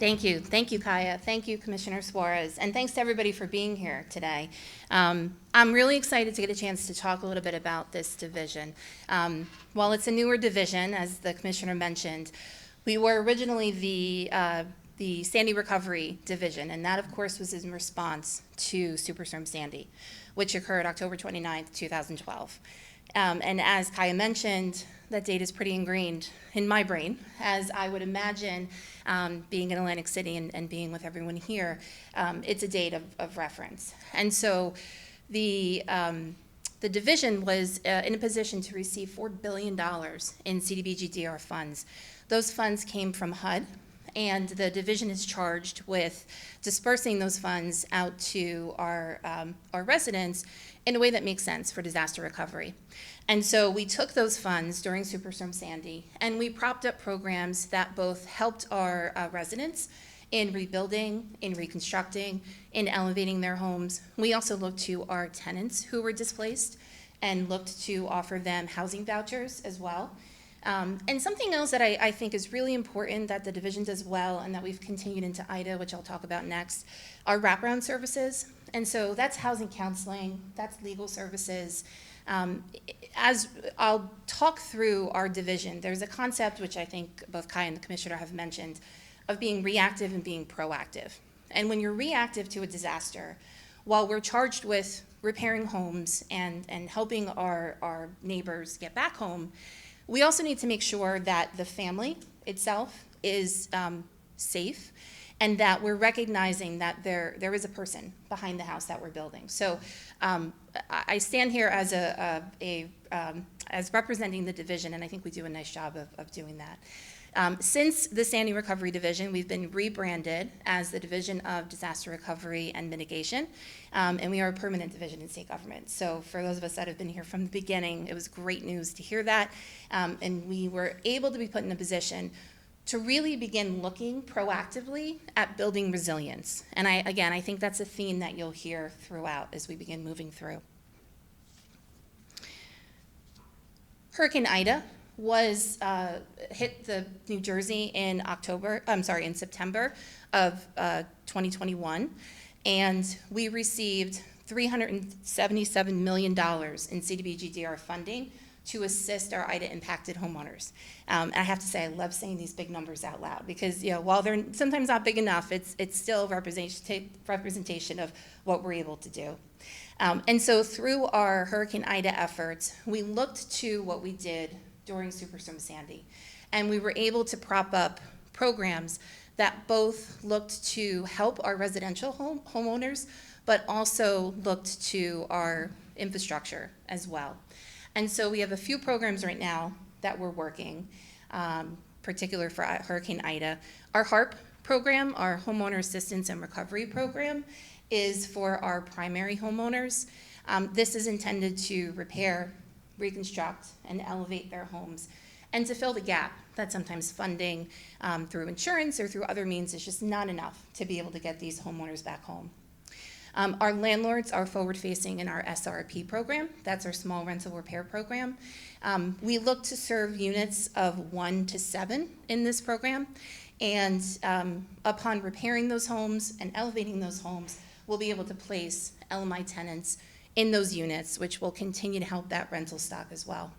Thank you, Kaya. Thank you, Commissioner Suárez. And thanks to everybody for being here today. I'm really excited to get a chance to talk a little bit about this division. While it's a newer division, as the Commissioner mentioned, we were originally the Sandy Recovery Division, and that, of course, was in response to Superstorm Sandy, which occurred October 29th, 2012. And as Kaya mentioned, that date is pretty ingrained in my brain, as I would imagine being in Atlantic City and being with everyone here, it's a date of reference. And so the division was in a position to receive $4 billion in CDBG-DR funds. Those funds came from HUD, and the division is charged with dispersing those funds out to our residents in a way that makes sense for disaster recovery. And so we took those funds during Superstorm Sandy, and we propped up programs that both helped our residents in rebuilding, in reconstructing, in elevating their homes. We also looked to our tenants who were displaced and looked to offer them housing vouchers as well. And something else that I think is really important that the division does well and that we've continued into IDA, which I'll talk about next, are wraparound services. And so that's housing counseling, that's legal services. As I'll talk through our division, there's a concept which I think both Kai and the Commissioner have mentioned of being reactive and being proactive. And when you're reactive to a disaster, while we're charged with repairing homes and helping our neighbors get back home, we also need to make sure that the family itself is safe, and that we're recognizing that there is a person behind the house that we're building. So I stand here as as representing the division, and I think we do a nice job of doing that. Since the Sandy Recovery Division, we've been rebranded as the Division of Disaster Recovery and Mitigation, and we are a permanent division in state government. So for those of us that have been here from the beginning, it was great news to hear that, and we were able to be put in a position to really begin looking proactively at building resilience. And I think that's a theme that you'll hear throughout as we begin moving through. Hurricane Ida was hit the New Jersey in September of 2021, and we received $377 million in CDBG-DR funding to assist our Ida-impacted homeowners. I have to say, I love saying these big numbers out loud because, while they're sometimes not big enough, it's still representation of what we're able to do. And so through our Hurricane Ida efforts, we looked to what we did during Superstorm Sandy, and we were able to prop up programs that both looked to help our residential homeowners, but also looked to our infrastructure as well. And so we have a few programs right now that we're working, particular for Hurricane Ida. Our HARP program, our Homeowner Assistance and Recovery Program, is for our primary homeowners. This is intended to repair, reconstruct, and elevate their homes, and to fill the gap that sometimes funding through insurance or through other means is just not enough to be able to get these homeowners back home. Our landlords are forward-facing in our SRP program. That's our small rental repair program. We look to serve units of 1 to 7 in this program, and upon repairing those homes and elevating those homes, we'll be able to place LMI tenants in those units, which will continue to help that rental stock as well.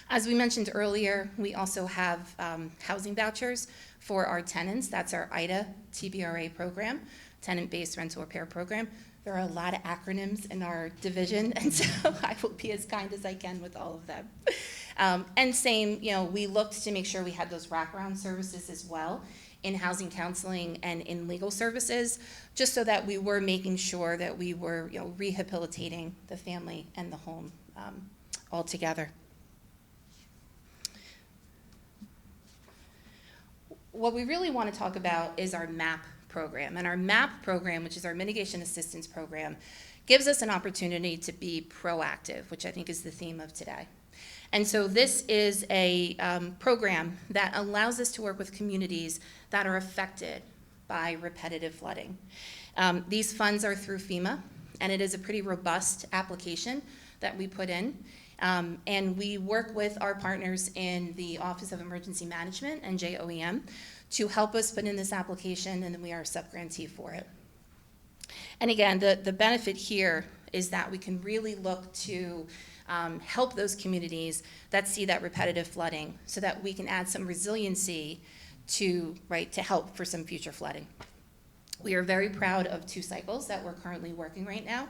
As we mentioned earlier, we also have housing vouchers for our tenants. That's our IDA TBRA program, Tenant-Based Rental Repair Program. There are a lot of acronyms in our division, and so I will be as kind as I can with all of them. And same, we looked to make sure we had those wraparound services as well in housing counseling and in legal services, just so that we were making sure that we were rehabilitating the family and the home all together. What we really want to talk about is our MAP program. And our MAP program, which is our Mitigation Assistance Program, gives us an opportunity to be proactive, which I think is the theme of today. And so this is a program that allows us to work with communities that are affected by repetitive flooding. These funds are through FEMA, and it is a pretty robust application that we put in. And we work with our partners in the Office of Emergency Management and JOEM to help us put in this application, and then we are a subgrantee for it. And again, the benefit here is that we can really look to help those communities that see that repetitive flooding so that we can add some resiliency to help for some future flooding. We are very proud of 2 cycles that we're currently working right now.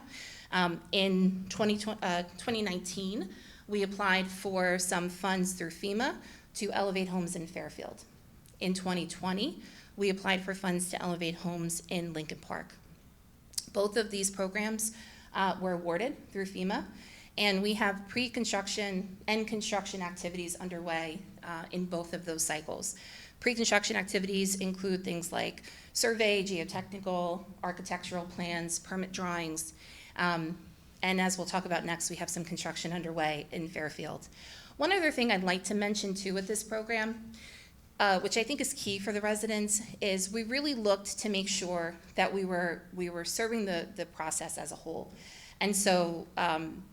In 2019, we applied for some funds through FEMA to elevate homes in Fairfield. In 2020, we applied for funds to elevate homes in Lincoln Park. Both of these programs were awarded through FEMA, and we have pre-construction and construction activities underway in both of those cycles. Pre-construction activities include things like survey, geotechnical, architectural plans, permit drawings, and as we'll talk about next, we have some construction underway in Fairfield. One other thing I'd like to mention too with this program, which I think is key for the residents, is we really looked to make sure that we were serving the process as a whole. And so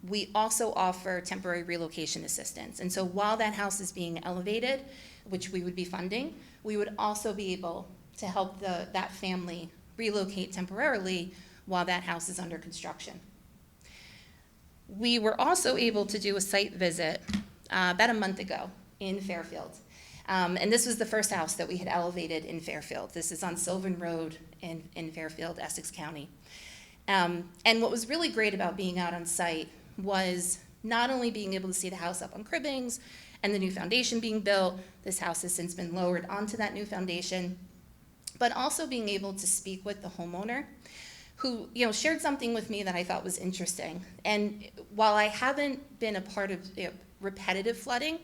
we also offer temporary relocation assistance. And so while that house is being elevated, which we would be funding, we would also be able to help that family relocate temporarily while that house is under construction. We were also able to do a site visit about a month ago in Fairfield. And this was the first house that we had elevated in Fairfield. This is on Sylvan Road in Fairfield, Essex County. And what was really great about being out on site was not only being able to see the house up on cribbings and the new foundation being built, this house has since been lowered onto that new foundation, but also being able to speak with the homeowner who shared something with me that I thought was interesting. And while I haven't been a part of repetitive flooding,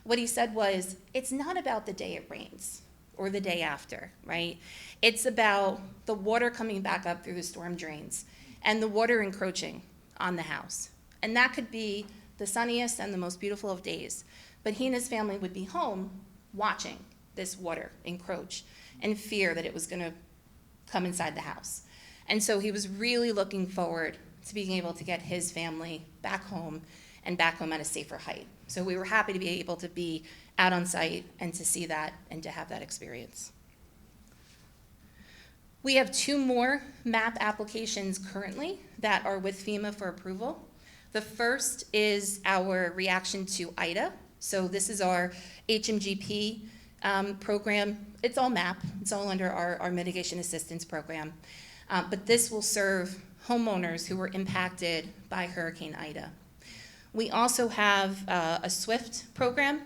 what he said was, it's not about the day it rains or the day after, right? It's about the water coming back up through the storm drains and the water encroaching on the house. And that could be the sunniest and the most beautiful of days. But he and his family would be home watching this water encroach and fear that it was going to come inside the house. And so he was really looking forward to being able to get his family back home and back home at a safer height. So we were happy to be able to be out on site and to see that and to have that experience. We have 2 more MAP applications currently that are with FEMA for approval. The first is our reaction to Ida. So this is our HMGP program. It's all MAP. It's all under our mitigation assistance program. But this will serve homeowners who were impacted by Hurricane Ida. We also have a SWIFT program,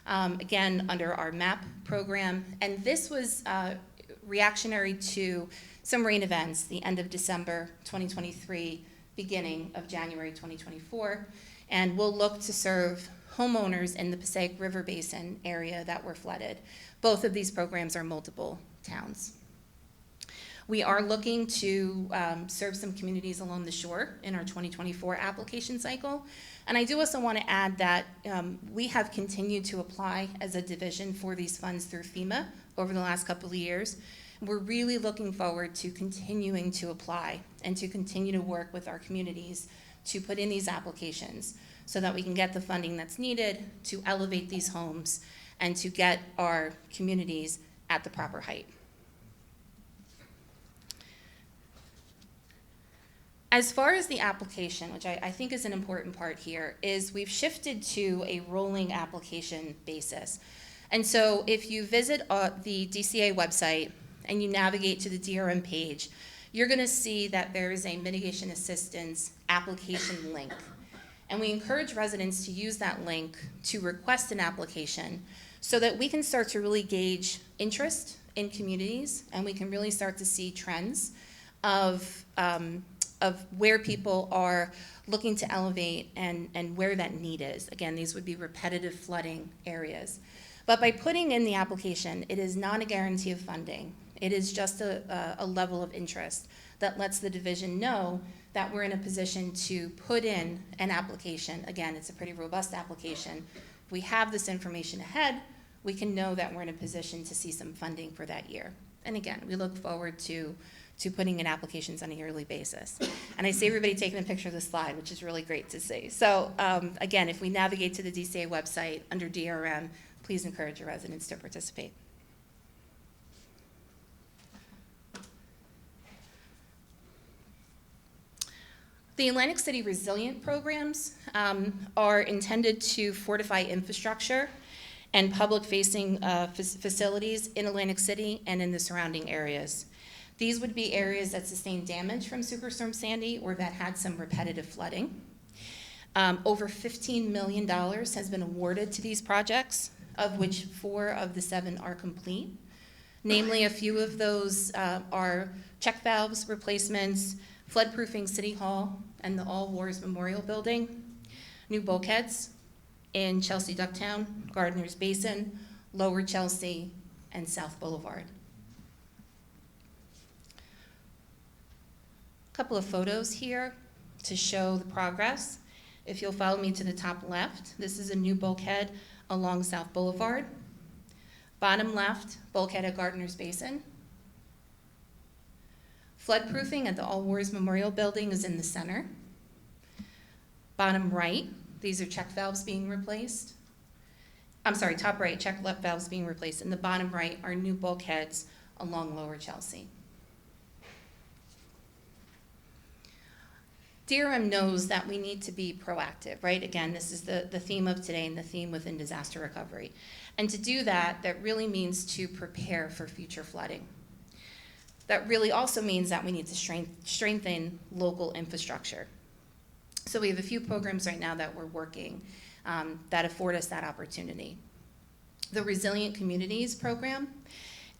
again, under our MAP program. And this was reactionary to some rain events, the end of December 2023, beginning of January 2024. And we'll look to serve homeowners in the Passaic River Basin area that were flooded. Both of these programs are multiple towns. We are looking to serve some communities along the shore in our 2024 application cycle. And I do also want to add that we have continued to apply as a division for these funds through FEMA over the last couple of years. We're really looking forward to continuing to apply and to continue to work with our communities to put in these applications so that we can get the funding that's needed to elevate these homes and to get our communities at the proper height. As far as the application, which I think is an important part here, is we've shifted to a rolling application basis. And so if you visit the DCA website and you navigate to the DRM page, you're gonna see that there is a mitigation assistance application link. And we encourage residents to use that link to request an application so that we can start to really gauge interest in communities and we can really start to see trends of where people are looking to elevate and where that need is. Again, these would be repetitive flooding areas. But by putting in the application, it is not a guarantee of funding. It is just a level of interest that lets the division know that we're in a position to put in an application. Again, it's a pretty robust application. If we have this information ahead, we can know that we're in a position to see some funding for that year. And again, we look forward to putting in applications on a yearly basis. And I see everybody taking a picture of the slide, which is really great to see. So again, if we navigate to the DCA website under DRM, please encourage your residents to participate. The Atlantic City Resilient programs are intended to fortify infrastructure and public-facing facilities in Atlantic City and in the surrounding areas. These would be areas that sustained damage from Superstorm Sandy or that had some repetitive flooding. Over $15 million has been awarded to these projects, of which 4 of the 7 are complete. Namely, a few of those are check valves replacements, floodproofing City Hall and the All Wars Memorial Building, new bulkheads in Chelsea Ducktown, Gardner's Basin, Lower Chelsea, and South Boulevard. A couple of photos here to show the progress. If you'll follow me to the top left, this is a new bulkhead along South Boulevard. Bottom left, bulkhead at Gardner's Basin. Floodproofing at the All Wars Memorial Building is in the center. Bottom right, these are check valves being replaced. I'm sorry, top right, check valves being replaced. And the bottom right are new bulkheads along Lower Chelsea. DRM knows that we need to be proactive, right? Again, this is the theme of today and the theme within disaster recovery. And to do that, that really means to prepare for future flooding. That really also means that we need to strengthen local infrastructure. So we have a few programs right now that we're working that afford us that opportunity. The Resilient Communities program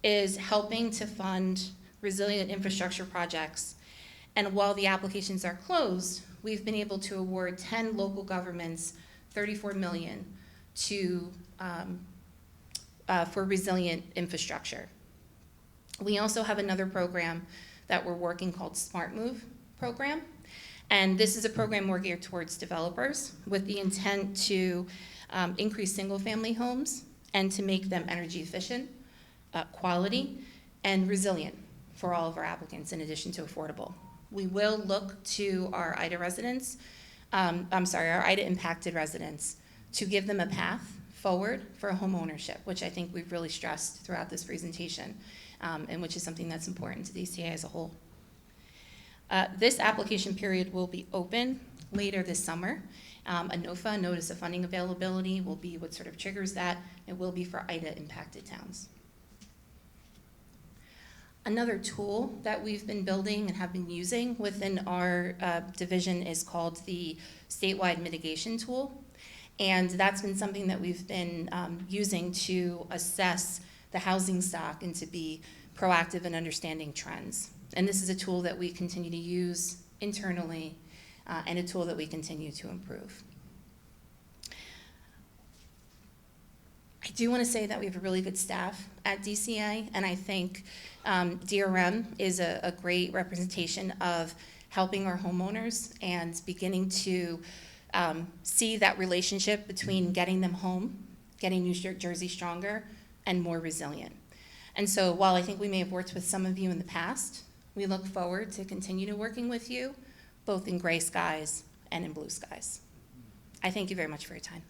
is helping to fund resilient infrastructure projects. And while the applications are closed, we've been able to award 10 local governments $34 million for resilient infrastructure. We also have another program that we're working called Smart Move program. And this is a program more geared towards developers with the intent to increase single-family homes and to make them energy efficient, quality, and resilient for all of our applicants in addition to affordable. We will look to our IDA residents, our IDA impacted residents to give them a path forward for home ownership, which I think we've really stressed throughout this presentation, and which is something that's important to DCA as a whole. This application period will be open later this summer. A NOFA, Notice of Funding Availability, will be what sort of triggers that. It will be for IDA impacted towns. Another tool that we've been building and have been using within our division is called the statewide mitigation tool. And that's been something that we've been using to assess the housing stock and to be proactive in understanding trends. And this is a tool that we continue to use internally and a tool that we continue to improve. I do want to say that we have a really good staff at DCA, and I think DRM is a great representation of helping our homeowners and beginning to see that relationship between getting them home, getting New Jersey stronger, and more resilient. And so while I think we may have worked with some of you in the past, we look forward to continue to working with you, both in gray skies and in blue skies. I thank you very much for your time.